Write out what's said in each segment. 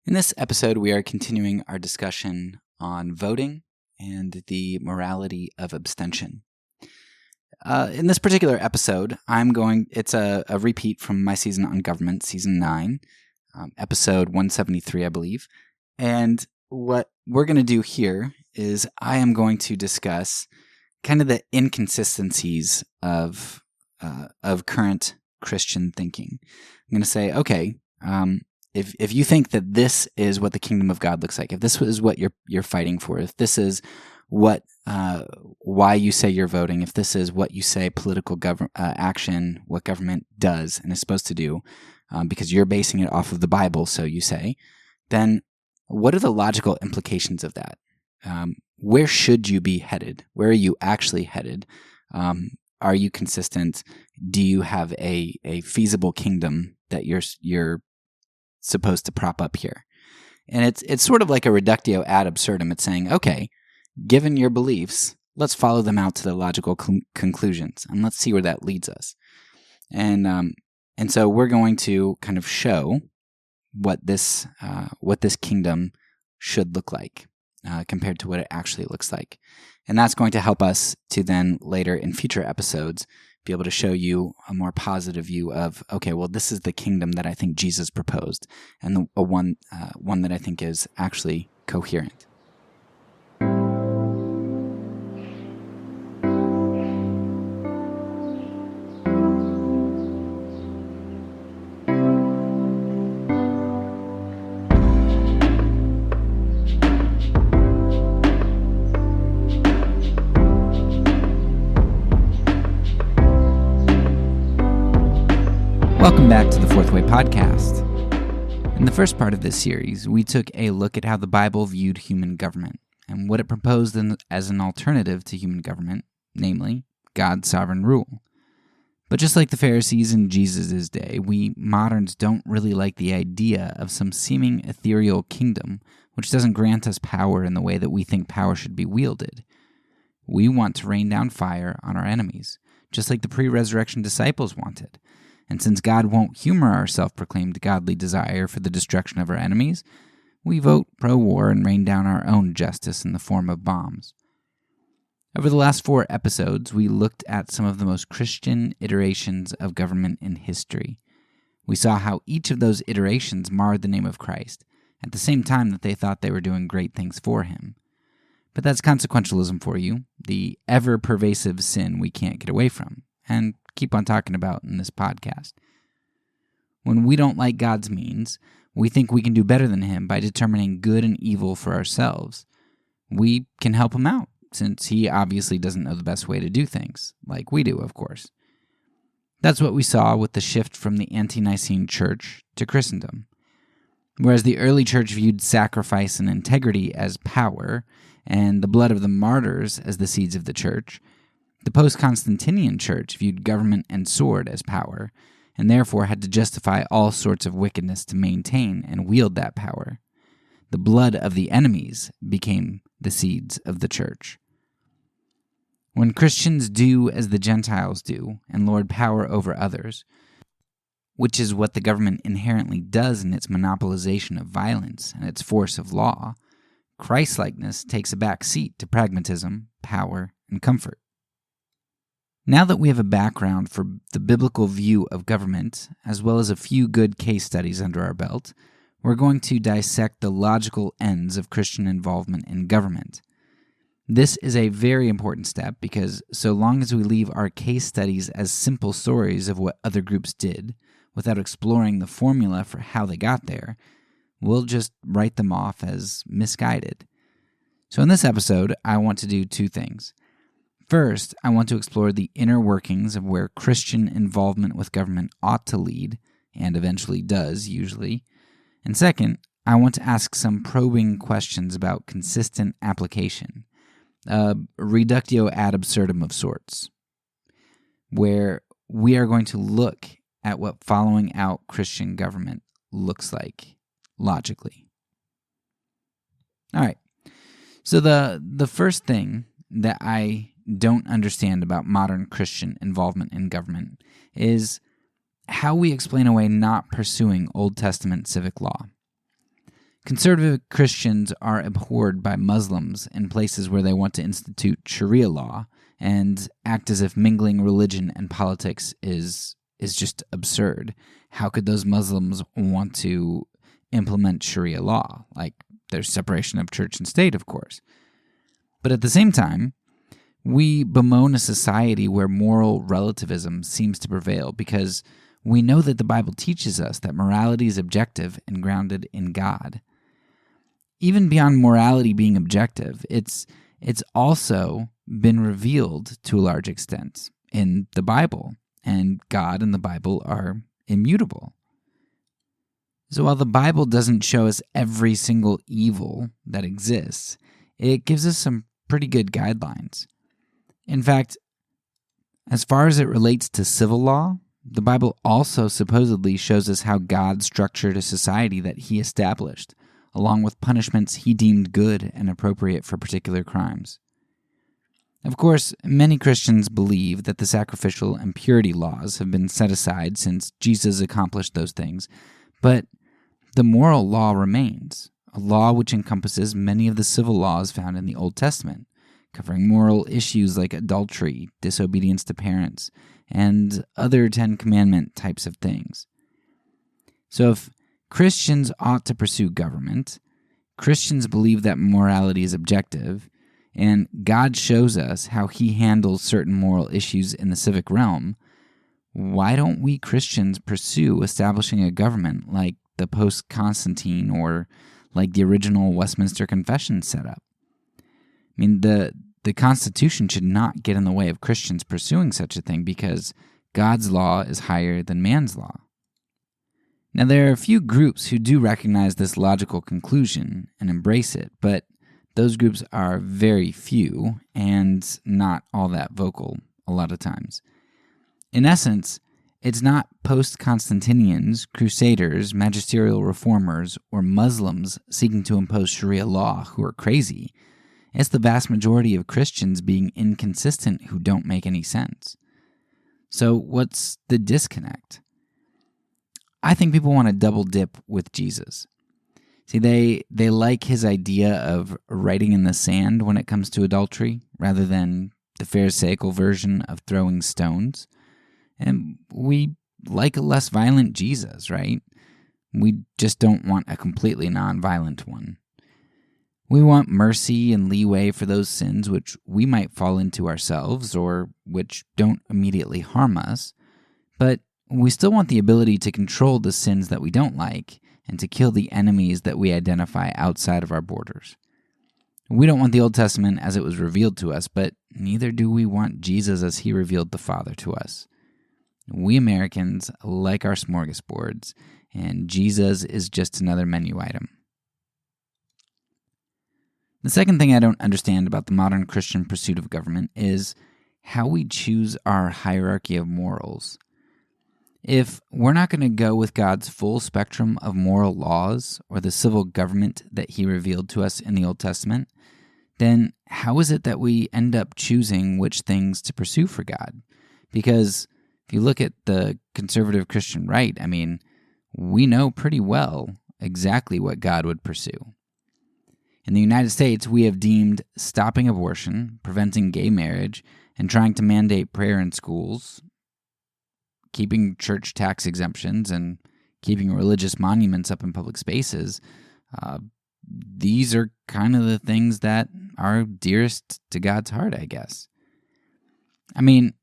In this episode, we are continuing our discussion on voting and the morality of abstention. In this particular episode, it's a repeat from my season on government, season 9, episode 173, I believe. And what we're going to do here is I am going to discuss kind of the inconsistencies of current Christian thinking. I'm going to say, okay, if you think that this is what the kingdom of God looks like, if this is what you're fighting for, if this is what why you say you're voting, if this is what you say political action, what government does and is supposed to do, because you're basing it off of the Bible, so you say, then what are the logical implications of that? Where should you be headed? Where are you actually headed? Are you consistent? Do you have a feasible kingdom that you're supposed to prop up here? And it's sort of like a reductio ad absurdum. It's saying, okay, given your beliefs, let's follow them out to the logical conclusions, and let's see where that leads us. And so we're going to kind of show what this kingdom should look like compared to what it actually looks like. And that's going to help us to then later in future episodes be able to show you a more positive view of, okay, well, this is the kingdom that I think Jesus proposed, and one that I think is actually coherent. Welcome back to the Fourth Way Podcast. In the first part of this series, we took a look at how the Bible viewed human government and what it proposed as an alternative to human government, namely, God's sovereign rule. But just like the Pharisees in Jesus' day, we moderns don't really like the idea of some seeming ethereal kingdom which doesn't grant us power in the way that we think power should be wielded. We want to rain down fire on our enemies, just like the pre-resurrection disciples wanted. And since God won't humor our self-proclaimed godly desire for the destruction of our enemies, we vote pro-war and rain down our own justice in the form of bombs. Over the last 4 episodes, we looked at some of the most Christian iterations of government in history. We saw how each of those iterations marred the name of Christ, at the same time that they thought they were doing great things for him. But that's consequentialism for you, the ever-pervasive sin we can't get away from, and keep on talking about in this podcast. When we don't like God's means, we think we can do better than him by determining good and evil for ourselves. We can help him out, since he obviously doesn't know the best way to do things, like we do, of course. That's what we saw with the shift from the ante-Nicene church to Christendom. Whereas the early church viewed sacrifice and integrity as power, and the blood of the martyrs as the seeds of the church, the post-Constantinian church viewed government and sword as power, and therefore had to justify all sorts of wickedness to maintain and wield that power. The blood of the enemies became the seeds of the church. When Christians do as the Gentiles do and lord power over others, which is what the government inherently does in its monopolization of violence and its force of law, Christ-likeness takes a back seat to pragmatism, power, and comfort. Now that we have a background for the biblical view of government, as well as a few good case studies under our belt, we're going to dissect the logical ends of Christian involvement in government. This is a very important step because so long as we leave our case studies as simple stories of what other groups did, without exploring the formula for how they got there, we'll just write them off as misguided. So in this episode, I want to do 2 things. First, I want to explore the inner workings of where Christian involvement with government ought to lead, and eventually does, usually. And second, I want to ask some probing questions about consistent application, a reductio ad absurdum of sorts, where we are going to look at what following out Christian government looks like, logically. All right, so the first thing that I don't understand about modern Christian involvement in government is how we explain away not pursuing Old Testament civic law. Conservative Christians are abhorred by Muslims in places where they want to institute Sharia law and act as if mingling religion and politics is just absurd. How could those Muslims want to implement Sharia law? Like, there's separation of church and state, of course. But at the same time, we bemoan a society where moral relativism seems to prevail because we know that the Bible teaches us that morality is objective and grounded in God. Even beyond morality being objective, it's also been revealed to a large extent in the Bible, and God and the Bible are immutable. So while the Bible doesn't show us every single evil that exists, it gives us some pretty good guidelines. In fact, as far as it relates to civil law, the Bible also supposedly shows us how God structured a society that he established, along with punishments he deemed good and appropriate for particular crimes. Of course, many Christians believe that the sacrificial and purity laws have been set aside since Jesus accomplished those things, but the moral law remains, a law which encompasses many of the civil laws found in the Old Testament, covering moral issues like adultery, disobedience to parents, and other Ten Commandment types of things. So if Christians ought to pursue government, Christians believe that morality is objective, and God shows us how he handles certain moral issues in the civic realm, why don't we Christians pursue establishing a government like the post-Constantine or like the original Westminster Confession set up? I mean, the Constitution should not get in the way of Christians pursuing such a thing because God's law is higher than man's law. Now, there are a few groups who do recognize this logical conclusion and embrace it, but those groups are very few and not all that vocal a lot of times. In essence, it's not post-Constantinians, crusaders, magisterial reformers, or Muslims seeking to impose Sharia law who are crazy. It's the vast majority of Christians being inconsistent who don't make any sense. So what's the disconnect? I think people want to double dip with Jesus. See, they like his idea of writing in the sand when it comes to adultery, rather than the Pharisaical version of throwing stones. And we like a less violent Jesus, right? We just don't want a completely non-violent one. We want mercy and leeway for those sins which we might fall into ourselves or which don't immediately harm us, but we still want the ability to control the sins that we don't like and to kill the enemies that we identify outside of our borders. We don't want the Old Testament as it was revealed to us, but neither do we want Jesus as he revealed the Father to us. We Americans like our smorgasbords, and Jesus is just another menu item. The second thing I don't understand about the modern Christian pursuit of government is how we choose our hierarchy of morals. If we're not going to go with God's full spectrum of moral laws or the civil government that he revealed to us in the Old Testament, then how is it that we end up choosing which things to pursue for God? Because if you look at the conservative Christian right, I mean, we know pretty well exactly what God would pursue. In the United States, we have deemed stopping abortion, preventing gay marriage, and trying to mandate prayer in schools, keeping church tax exemptions, and keeping religious monuments up in public spaces, these are kind of the things that are dearest to God's heart, I guess. I mean,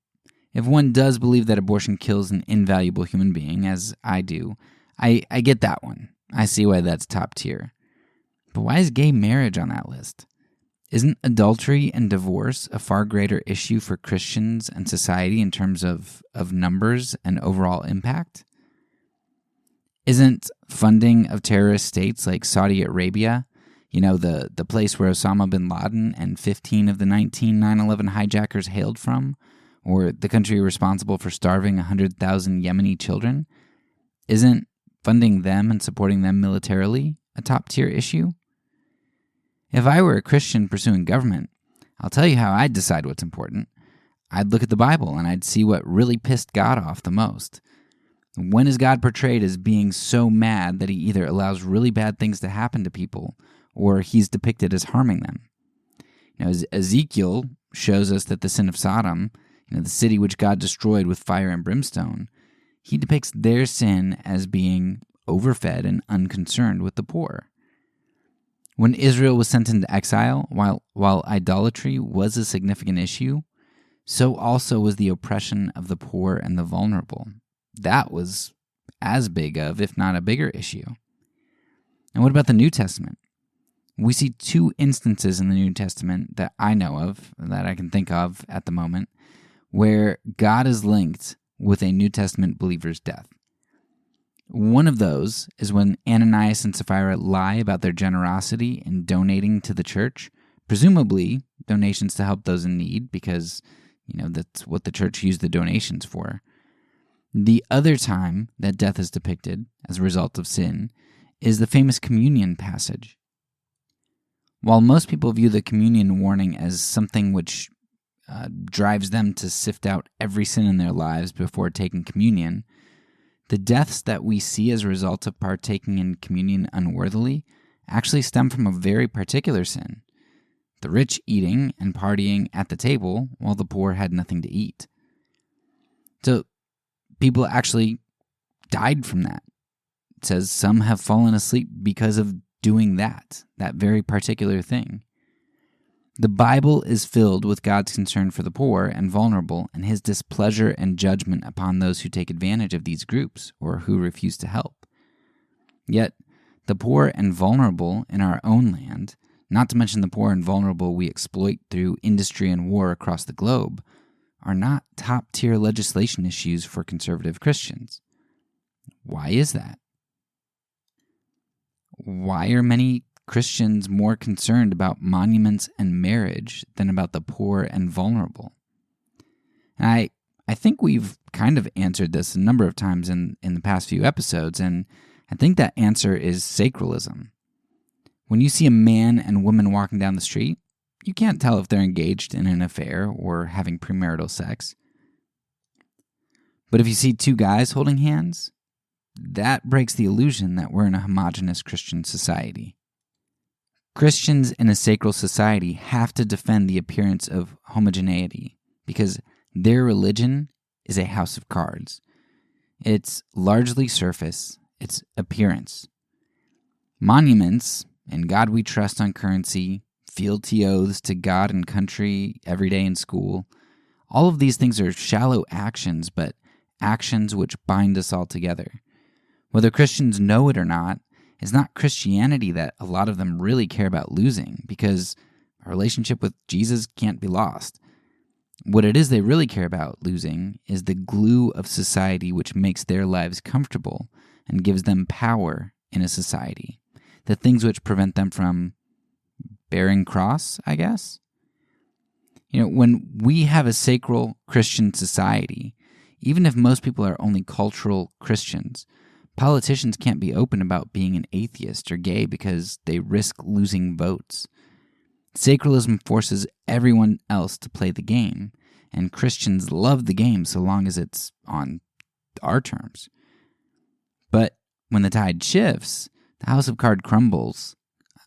if one does believe that abortion kills an invaluable human being, as I do, I get that one. I see why that's top tier. But why is gay marriage on that list? Isn't adultery and divorce a far greater issue for Christians and society in terms of numbers and overall impact? Isn't funding of terrorist states like Saudi Arabia, the place where Osama bin Laden and 15 of the 19 9/11 hijackers hailed from, or the country responsible for starving 100,000 Yemeni children, isn't funding them and supporting them militarily a top-tier issue? If I were a Christian pursuing government, I'll tell you how I'd decide what's important. I'd look at the Bible and I'd see what really pissed God off the most. When is God portrayed as being so mad that he either allows really bad things to happen to people or he's depicted as harming them? As Ezekiel shows us that the sin of Sodom, the city which God destroyed with fire and brimstone, he depicts their sin as being overfed and unconcerned with the poor. When Israel was sent into exile, while idolatry was a significant issue, so also was the oppression of the poor and the vulnerable. That was as big of, if not a bigger issue. And what about the New Testament? We see two instances in the New Testament that I know of, that I can think of at the moment, where God is linked with a New Testament believer's death. One of those is when Ananias and Sapphira lie about their generosity in donating to the church, presumably donations to help those in need, because that's what the church used the donations for. The other time that death is depicted as a result of sin is the famous communion passage. While most people view the communion warning as something which drives them to sift out every sin in their lives before taking communion, the deaths that we see as a result of partaking in communion unworthily actually stem from a very particular sin: the rich eating and partying at the table while the poor had nothing to eat. So people actually died from that. It says some have fallen asleep because of doing that very particular thing. The Bible is filled with God's concern for the poor and vulnerable and his displeasure and judgment upon those who take advantage of these groups or who refuse to help. Yet, the poor and vulnerable in our own land, not to mention the poor and vulnerable we exploit through industry and war across the globe, are not top-tier legislation issues for conservative Christians. Why is that? Why are many Christians more concerned about monuments and marriage than about the poor and vulnerable? And I think we've kind of answered this a number of times in the past few episodes, and I think that answer is sacralism. When you see a man and woman walking down the street, you can't tell if they're engaged in an affair or having premarital sex. But if you see two guys holding hands, that breaks the illusion that we're in a homogeneous Christian society. Christians in a sacral society have to defend the appearance of homogeneity because their religion is a house of cards. It's largely surface, it's appearance. Monuments, in God we trust on currency, fealty oaths to God and country every day in school, all of these things are shallow actions, but actions which bind us all together. Whether Christians know it or not, it's not Christianity that a lot of them really care about losing, because a relationship with Jesus can't be lost. What it is they really care about losing is the glue of society which makes their lives comfortable and gives them power in a society. The things which prevent them from bearing cross, I guess. When we have a sacral Christian society, even if most people are only cultural Christians, politicians can't be open about being an atheist or gay because they risk losing votes. Sacralism forces everyone else to play the game, and Christians love the game so long as it's on our terms. But when the tide shifts, the house of cards crumbles,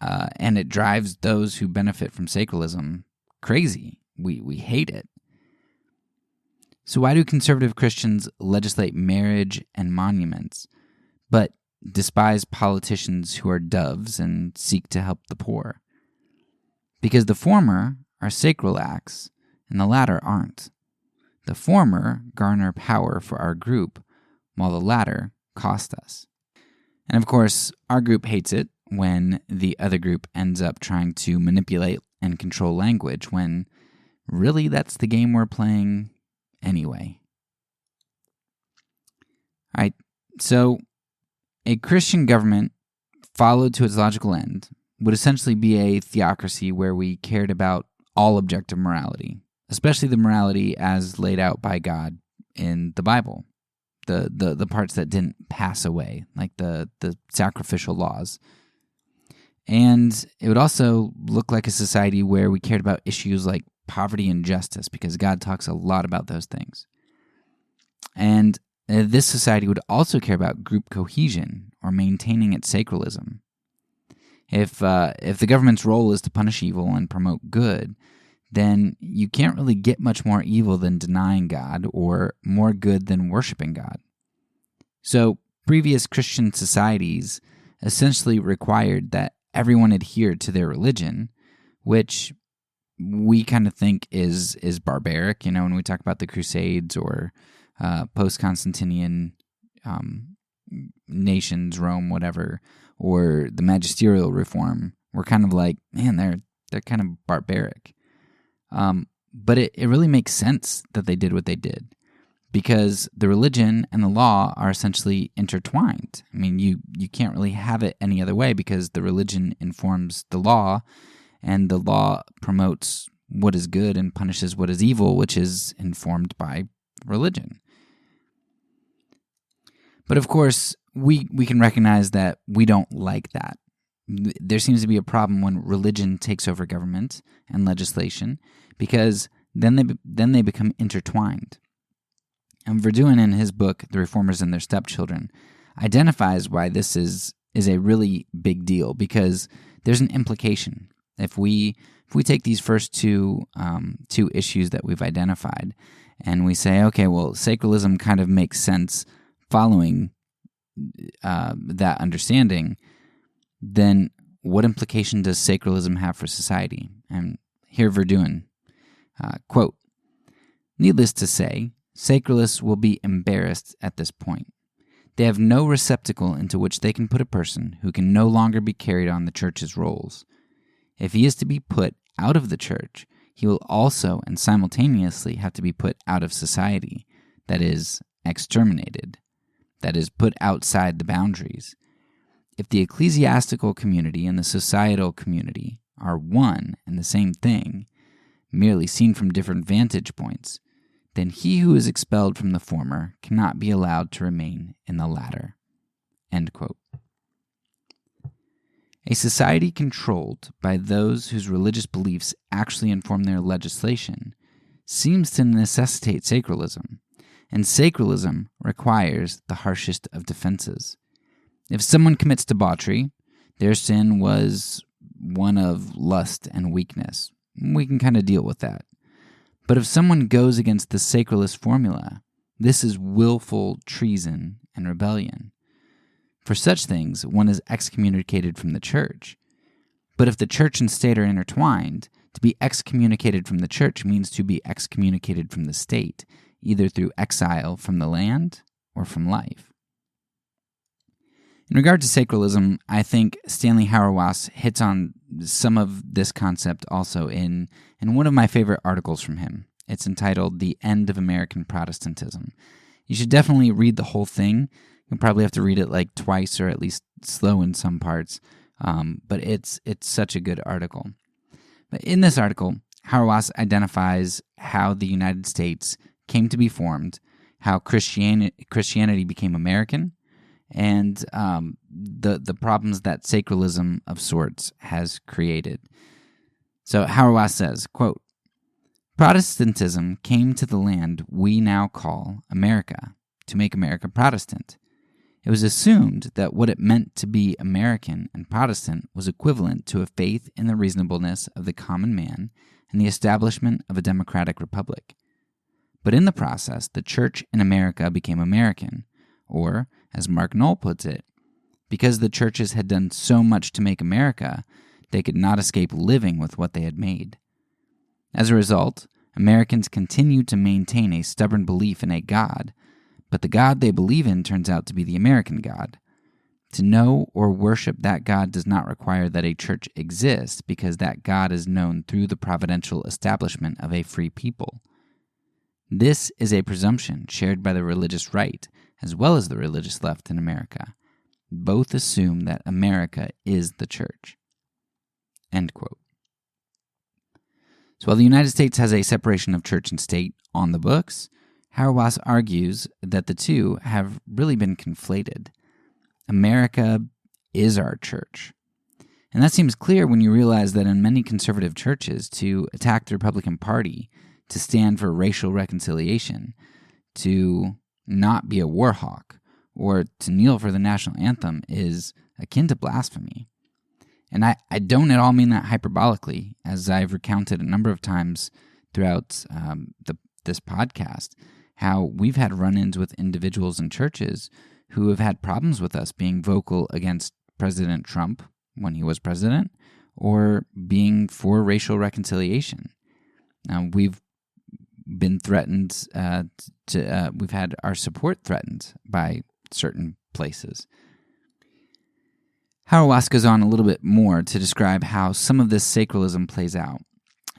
and it drives those who benefit from sacralism crazy. We hate it. So why do conservative Christians legislate marriage and monuments, but despise politicians who are doves and seek to help the poor? Because the former are sacral acts, and the latter aren't. The former garner power for our group, while the latter cost us. And of course, our group hates it when the other group ends up trying to manipulate and control language, when really that's the game we're playing anyway. All right, so a Christian government, followed to its logical end, would essentially be a theocracy where we cared about all objective morality, especially the morality as laid out by God in the Bible, the parts that didn't pass away, like the sacrificial laws. And it would also look like a society where we cared about issues like poverty and justice, because God talks a lot about those things. And this society would also care about group cohesion or maintaining its sacralism. If the government's role is to punish evil and promote good, then you can't really get much more evil than denying God or more good than worshiping God. So previous Christian societies essentially required that everyone adhered to their religion, which we kind of think is barbaric, when we talk about the Crusades or post-Constantinian nations, Rome, whatever, or the magisterial reform. We're kind of like, man, they're kind of barbaric. But it really makes sense that they did what they did, because the religion and the law are essentially intertwined. I mean, you can't really have it any other way, because the religion informs the law, and the law promotes what is good and punishes what is evil, which is informed by religion. But of course, we can recognize that we don't like that. There seems to be a problem when religion takes over government and legislation, because then they become intertwined. And Verdun, in his book, The Reformers and Their Stepchildren, identifies why this is a really big deal, because there's an implication. If we take these first two issues that we've identified, and we say, okay, well, sacralism kind of makes sense following that understanding, then what implication does sacralism have for society? And here Verdun, quote, "Needless to say, sacralists will be embarrassed at this point. They have no receptacle into which they can put a person who can no longer be carried on the church's roles. If he is to be put out of the church, he will also and simultaneously have to be put out of society, that is, exterminated, that is, put outside the boundaries. If the ecclesiastical community and the societal community are one and the same thing, merely seen from different vantage points, then he who is expelled from the former cannot be allowed to remain in the latter." End quote. A society controlled by those whose religious beliefs actually inform their legislation seems to necessitate sacralism, and sacralism requires the harshest of defenses. If someone commits debauchery, their sin was one of lust and weakness. We can kind of deal with that. But if someone goes against the sacralist formula, this is willful treason and rebellion. For such things, one is excommunicated from the church. But if the church and state are intertwined, to be excommunicated from the church means to be excommunicated from the state, either through exile from the land or from life. In regard to sacralism, I think Stanley Hauerwas hits on some of this concept also in one of my favorite articles from him. It's entitled "The End of American Protestantism." You should definitely read the whole thing. You'll probably have to read it like twice, or at least slow in some parts, but it's such a good article. But in this article, Hauerwas identifies how the United States came to be formed, how Christianity became American, and the problems that sacralism of sorts has created. So Hauerwas says, quote, "Protestantism came to the land we now call America to make America Protestant. It was assumed that what it meant to be American and Protestant was equivalent to a faith in the reasonableness of the common man and the establishment of a democratic republic. But in the process, the church in America became American, or, as Mark Knoll puts it, because the churches had done so much to make America, they could not escape living with what they had made. As a result, Americans continue to maintain a stubborn belief in a God, but the God they believe in turns out to be the American God. To know or worship that God does not require that a church exists, because that God is known through the providential establishment of a free people. This is a presumption shared by the religious right as well as the religious left in America. Both assume that America is the church." End quote. So while the United States has a separation of church and state on the books, Hauerwas argues that the two have really been conflated. America is our church. And that seems clear when you realize that in many conservative churches, to attack the Republican Party, to stand for racial reconciliation, to not be a war hawk or to kneel for the national anthem is akin to blasphemy. And I don't at all mean that hyperbolically, as I've recounted a number of times throughout this podcast, how we've had run-ins with individuals in churches who have had problems with us being vocal against President Trump when he was president, or being for racial reconciliation. We've been threatened we've had our support threatened by certain places. Hauerwas goes on a little bit more to describe how some of this sacralism plays out.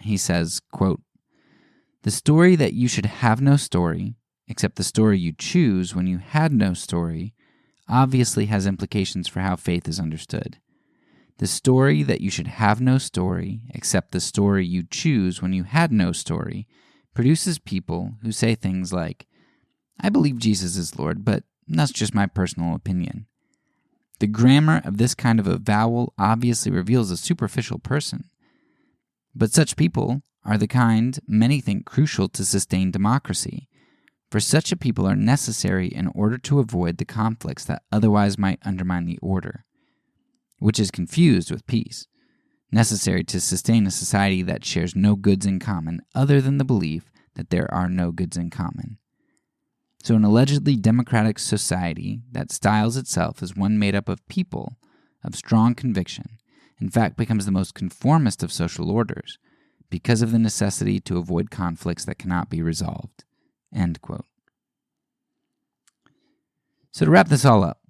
He says, quote, "The story that you should have no story, except the story you choose when you had no story, obviously has implications for how faith is understood. The story that you should have no story, except the story you choose when you had no story, produces people who say things like, 'I believe Jesus is Lord, but that's just my personal opinion.' The grammar of this kind of avowal obviously reveals a superficial person. But such people are the kind many think crucial to sustain democracy, for such a people are necessary in order to avoid the conflicts that otherwise might undermine the order, which is confused with peace, necessary to sustain a society that shares no goods in common other than the belief that there are no goods in common. So an allegedly democratic society that styles itself as one made up of people of strong conviction, in fact becomes the most conformist of social orders because of the necessity to avoid conflicts that cannot be resolved." End quote. So to wrap this all up,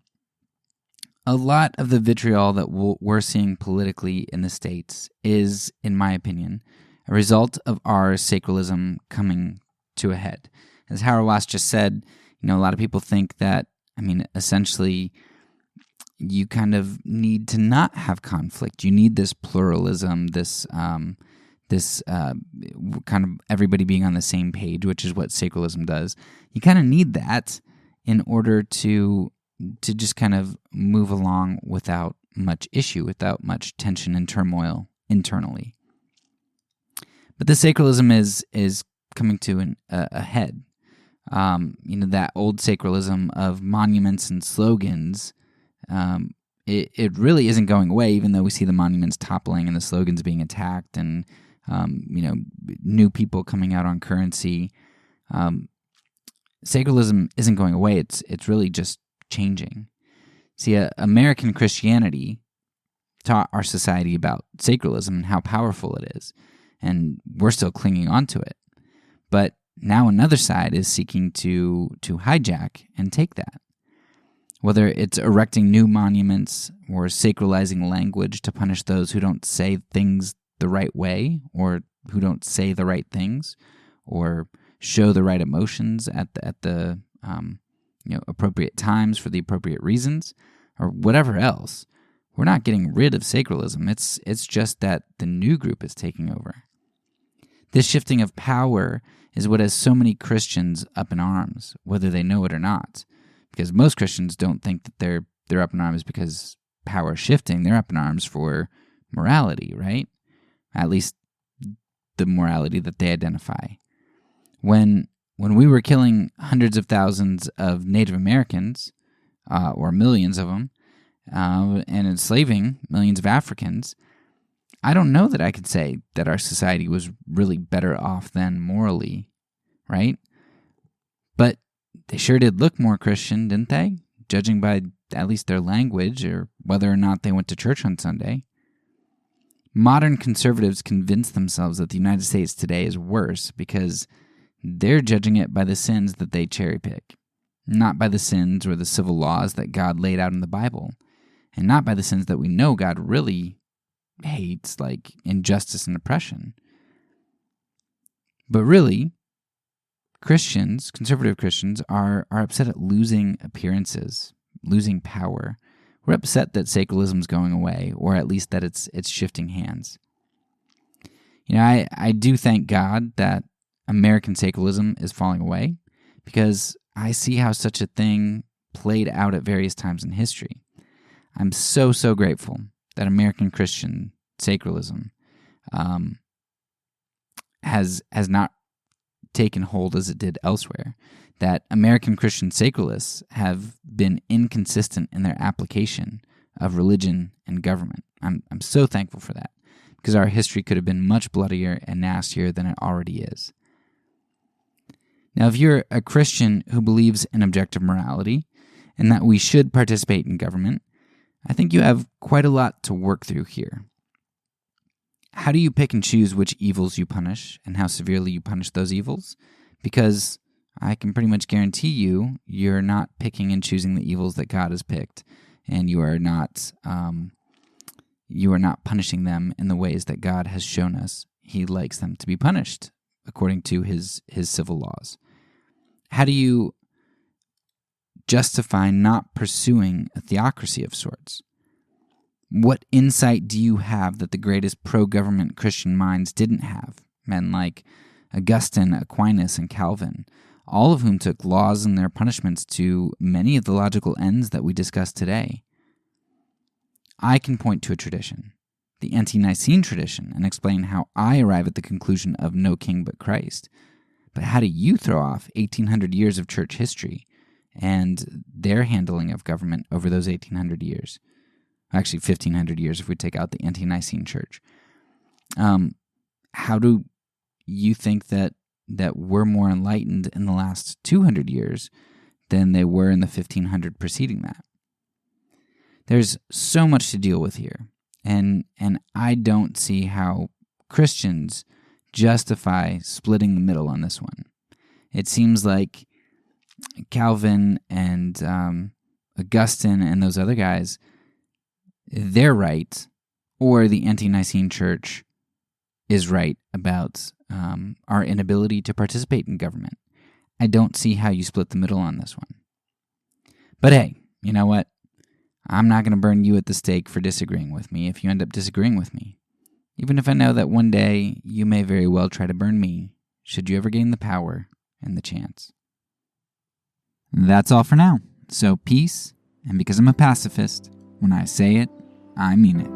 a lot of the vitriol that we're seeing politically in the States is, in my opinion, a result of our sacralism coming to a head. As Hauerwas just said, a lot of people think that, essentially, you kind of need to not have conflict. You need this pluralism, this kind of everybody being on the same page, which is what sacralism does. You kind of need that in order to just kind of move along without much issue, without much tension and turmoil internally. But the sacralism is coming to a head. That old sacralism of monuments and slogans, it really isn't going away, even though we see the monuments toppling and the slogans being attacked and, new people coming out on currency. Sacralism isn't going away. It's really just changing. See, American Christianity taught our society about sacralism and how powerful it is, and we're still clinging on to it. But now another side is seeking to hijack and take that. Whether it's erecting new monuments or sacralizing language to punish those who don't say things the right way or who don't say the right things or show the right emotions at the appropriate times for the appropriate reasons or whatever else. We're not getting rid of sacralism. It's just that the new group is taking over. This shifting of power is what has so many Christians up in arms, whether they know it or not. Because most Christians don't think that they're up in arms because power is shifting. They're up in arms for morality, right? At least the morality that they identify. When we were killing hundreds of thousands of Native Americans, or millions of them, and enslaving millions of Africans, I don't know that I could say that our society was really better off then morally, right? But they sure did look more Christian, didn't they? Judging by at least their language or whether or not they went to church on Sunday. Modern conservatives convince themselves that the United States today is worse because they're judging it by the sins that they cherry pick, not by the sins or the civil laws that God laid out in the Bible, and not by the sins that we know God really hates, like injustice and oppression. But really, Christians, conservative Christians, are upset at losing appearances, losing power. We're upset that sacralism's going away, or at least that it's shifting hands. I do thank God that American sacralism is falling away, because I see how such a thing played out at various times in history. I'm so grateful that American Christian sacralism has not taken hold as it did elsewhere. that American Christian sacralists have been inconsistent in their application of religion and government. I'm so thankful for that, because our history could have been much bloodier and nastier than it already is. Now, if you're a Christian who believes in objective morality and that we should participate in government, I think you have quite a lot to work through here. How do you pick and choose which evils you punish and how severely you punish those evils? Because I can pretty much guarantee you're not picking and choosing the evils that God has picked, and you are not punishing them in the ways that God has shown us He likes them to be punished according to His civil laws. How do you justify not pursuing a theocracy of sorts? What insight do you have that the greatest pro-government Christian minds didn't have? Men like Augustine, Aquinas, and Calvin, all of whom took laws and their punishments to many of the logical ends that we discuss today. I can point to a tradition, the Ante-Nicene tradition, and explain how I arrive at the conclusion of no king but Christ. But how do you throw off 1,800 years of church history and their handling of government over those 1,800 years? Actually, 1,500 years if we take out the Ante-Nicene church. How do you think that we're more enlightened in the last 200 years than they were in the 1,500 preceding that? There's so much to deal with here, and I don't see how Christians justify splitting the middle on this one. It seems like Calvin and Augustine and those other guys, they're right, or the Ante-Nicene Church is right about our inability to participate in government. I don't see how you split the middle on this one. But hey, you know what? I'm not going to burn you at the stake for disagreeing with me if you end up disagreeing with me, even if I know that one day you may very well try to burn me, should you ever gain the power and the chance. That's all for now. So peace, and because I'm a pacifist, when I say it, I mean it.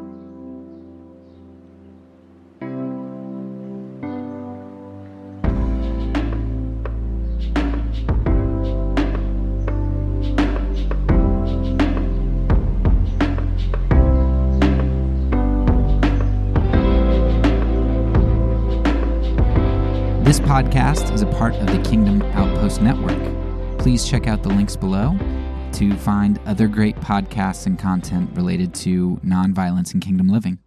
This podcast is a part of the Kingdom Outpost Network. Please check out the links below to find other great podcasts and content related to nonviolence and kingdom living.